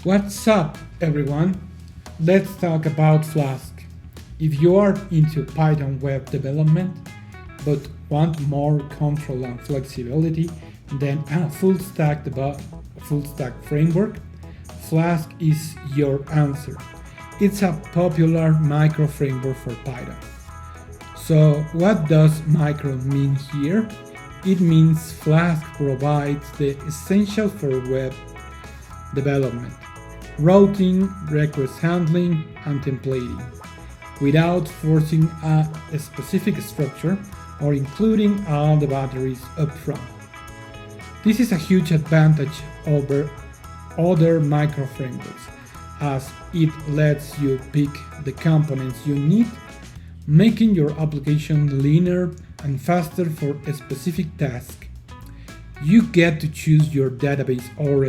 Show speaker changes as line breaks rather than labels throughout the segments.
What's up, everyone? Let's talk about Flask. If you are into Python web development but want more control and flexibility than a full stack framework, Flask is your answer. It's a popular micro framework for Python. So, what does micro mean here? It means Flask provides the essential for web development: routing, request handling, and templating, without forcing a specific structure or including all the batteries upfront. This is a huge advantage over other micro frameworks, as it lets you pick the components you need, making your application leaner and faster for a specific task. You get to choose your database or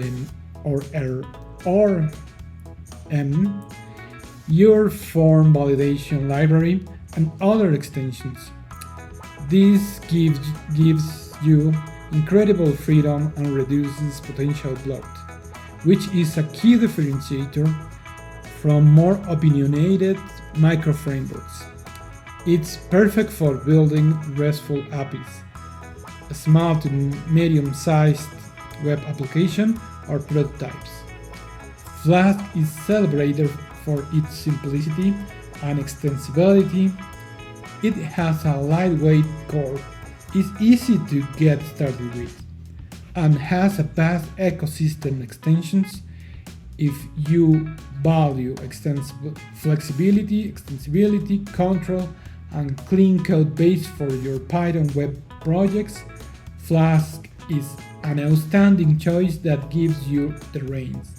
your form validation library, and other extensions. This gives you incredible freedom and reduces potential bloat, which is a key differentiator from more opinionated micro frameworks. It's perfect for building RESTful APIs, a small to medium-sized web application, or prototypes. Flask is celebrated for its simplicity and extensibility. It has a lightweight core, is easy to get started with, and has a vast ecosystem extensions. If you value extensibility, control, and clean code base for your Python web projects, Flask is an outstanding choice that gives you the reins.